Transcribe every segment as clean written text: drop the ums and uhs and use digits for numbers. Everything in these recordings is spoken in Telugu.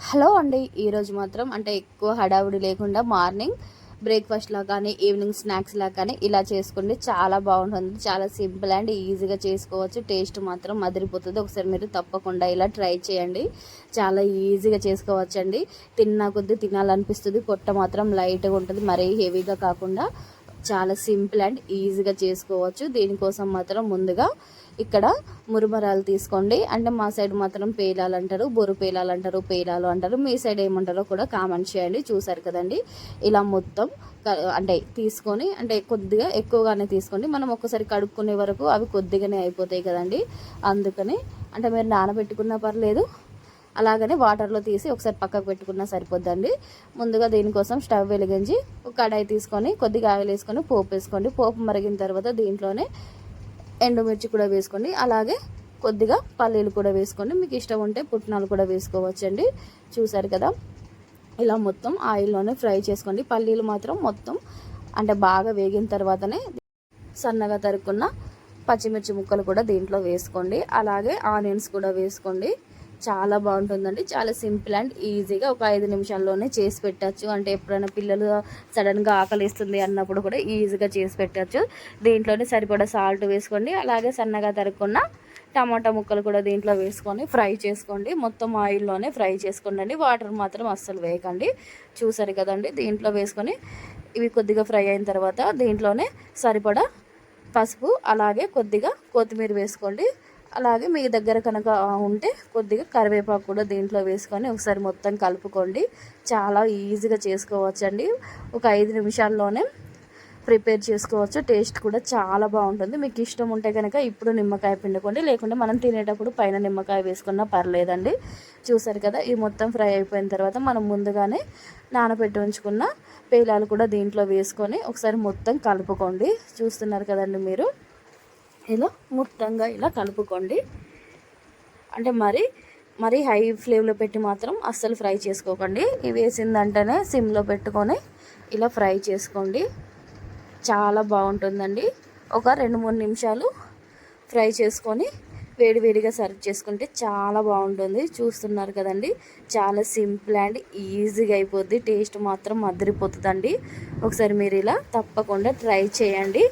హలో అండి. ఈరోజు మాత్రం అంటే ఎక్కువ హడావుడి లేకుండా మార్నింగ్ బ్రేక్ఫాస్ట్‌లా కానీ, ఈవినింగ్ స్నాక్స్‌లా కానీ ఇలా చేసుకోండి. చాలా బాగుంటుంది. చాలా సింపుల్ అండ్ ఈజీగా చేసుకోవచ్చు. టేస్ట్ మాత్రం అదిరిపోతుంది. ఒకసారి మీరు తప్పకుండా ఇలా ట్రై చేయండి. చాలా ఈజీగా చేసుకోవచ్చండి. తిన్నా కొద్దీ తినాలనిపిస్తుంది. పొట్ట మాత్రం లైట్‌గా ఉంటుంది. మరీ హెవీగా కాకుండా చాలా సింపుల్ అండ్ ఈజీగా చేసుకోవచ్చు. దీనికోసం మాత్రం ముందుగా ఇక్కడ మురుమరాలు తీసుకోండి. అంటే మా సైడ్ మాత్రం పేలాలు అంటారు, బొరు పేలాలు అంటారు, పేలాలు అంటారు. మీ సైడ్ ఏమంటారో కూడా కామెంట్ చేయండి. చూసారు కదండి, ఇలా మొత్తం అంటే తీసుకొని అంటే కొద్దిగా ఎక్కువగానే తీసుకోండి. మనం ఒక్కసారి కడుక్కునే వరకు అవి కొద్దిగానే అయిపోతాయి కదండి. అందుకని అంటే మీరు నానబెట్టుకున్నా పర్లేదు, అలాగనే వాటర్లో తీసి ఒకసారి పక్కకు పెట్టుకున్నా సరిపోద్దండి. ముందుగా దీనికోసం స్టవ్ వెలిగించి ఒక కడాయి తీసుకొని కొద్దిగా ఆయిల్ వేసుకొని పోపు వేసుకోండి. పోపు మరిగిన తర్వాత దీంట్లోనే ఎండుమిర్చి కూడా వేసుకోండి. అలాగే కొద్దిగా పల్లీలు కూడా వేసుకోండి. మీకు ఇష్టం ఉంటే పుట్నాలు కూడా వేసుకోవచ్చండి. చూసారు కదా, ఇలా మొత్తం ఆయిల్లోనే ఫ్రై చేసుకోండి. పల్లీలు మాత్రం మొత్తం అంటే బాగా వేగిన తర్వాతనే సన్నగా తరుక్కున్న పచ్చిమిర్చి ముక్కలు కూడా దీంట్లో వేసుకోండి. అలాగే ఆనియన్స్ కూడా వేసుకోండి. చాలా బాగుంటుందండి. చాలా సింపుల్ అండ్ ఈజీగా ఒక 5 నిమిషాల్లోనే చేసి పెట్టచ్చు. అంటే ఎప్పుడైనా పిల్లలు సడన్గా ఆకలిస్తుంది అన్నప్పుడు కూడా ఈజీగా చేసి పెట్టచ్చు. దీంట్లోనే సరిపడా సాల్ట్ వేసుకోండి. అలాగే సన్నగా తరుక్కున్న టమాటా ముక్కలు కూడా దీంట్లో వేసుకొని ఫ్రై చేసుకోండి. మొత్తం ఆయిల్లోనే ఫ్రై చేసుకోండి. వాటర్ మాత్రం అస్సలు వేయకండి. చూసారు కదండి, దీంట్లో వేసుకొని ఇవి కొద్దిగా ఫ్రై అయిన తర్వాత దీంట్లోనే సరిపడా పసుపు అలాగే కొద్దిగా కొత్తిమీర వేసుకోండి. అలాగే మీ దగ్గర కనుక ఉంటే కొద్దిగా కరివేపాకు కూడా దీంట్లో వేసుకొని ఒకసారి మొత్తం కలుపుకోండి. చాలా ఈజీగా చేసుకోవచ్చండి. ఒక 5 నిమిషాల్లోనే ప్రిపేర్ చేసుకోవచ్చు. టేస్ట్ కూడా చాలా బాగుంటుంది. మీకు ఇష్టం ఉంటే కనుక ఇప్పుడు నిమ్మకాయ పిండుకోండి, లేకుంటే మనం తినేటప్పుడు పైన నిమ్మకాయ వేసుకున్నా పర్లేదండి. చూసారు కదా, ఈ మొత్తం ఫ్రై అయిపోయిన తర్వాత మనం ముందుగానే నానబెట్టి ఉంచుకున్న పేలాలు కూడా దీంట్లో వేసుకొని ఒకసారి మొత్తం కలుపుకోండి. చూస్తున్నారు కదండి మీరు, ఇలా మొత్తంగా ఇలా కలుపుకోండి. అంటే మరీ హై ఫ్లేమ్లో పెట్టి మాత్రం అస్సలు ఫ్రై చేసుకోకండి. ఇవి వేసిందంటేనే సిమ్లో పెట్టుకొని ఇలా ఫ్రై చేసుకోండి. చాలా బాగుంటుందండి. ఒక 2-3 నిమిషాలు ఫ్రై చేసుకొని వేడివేడిగా సర్వ్ చేసుకుంటే చాలా బాగుంటుంది. చూస్తున్నారు కదండి, చాలా సింపుల్ అండ్ ఈజీగా అయిపోద్ది. టేస్ట్ మాత్రం అదిరిపోతుందండి. ఒకసారి మీరు ఇలా తప్పకుండా ట్రై చేయండి.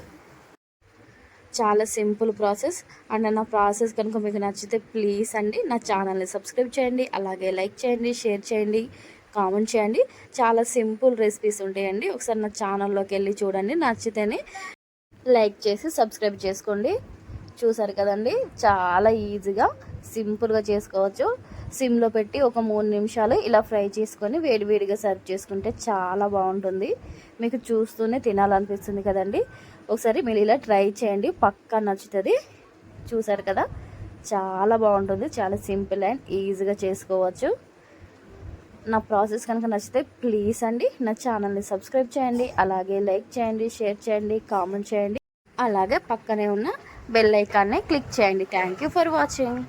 చాలా సింపుల్ ప్రాసెస్. అండ్ నా ప్రాసెస్ కనుక మీకు నచ్చితే ప్లీజ్ అండి నా ఛానల్ని సబ్స్క్రైబ్ చేయండి. అలాగే లైక్ చేయండి, షేర్ చేయండి, కామెంట్ చేయండి. చాలా సింపుల్ రెసిపీస్ ఉంటాయండి. ఒకసారి నా ఛానల్లోకి వెళ్ళి చూడండి. నచ్చితేనే లైక్ చేసి సబ్స్క్రైబ్ చేసుకోండి. చూసారు కదండి, చాలా ఈజీగా సింపుల్గా చేసుకోవచ్చు. సిమ్లో పెట్టి ఒక 3 నిమిషాలు ఇలా ఫ్రై చేసుకొని వేడివేడిగా సర్వ్ చేసుకుంటే చాలా బాగుంటుంది. మీకు చూస్తూనే తినాలనిపిస్తుంది కదండి. ఒకసారి మీరు ఇలా ట్రై చేయండి, పక్కా నచ్చుతుంది. చూసారు కదా, చాలా బాగుంటుంది. చాలా సింపుల్ అండ్ ఈజీగా చేసుకోవచ్చు. నా ప్రాసెస్ కనుక నచ్చితే ప్లీజ్ అండి నా ఛానల్ని సబ్స్క్రైబ్ చేయండి. అలాగే లైక్ చేయండి, షేర్ చేయండి, కామెంట్ చేయండి. అలాగే పక్కనే ఉన్న బెల్ ఐకాన్ని క్లిక్ చేయండి. Thank you for watching.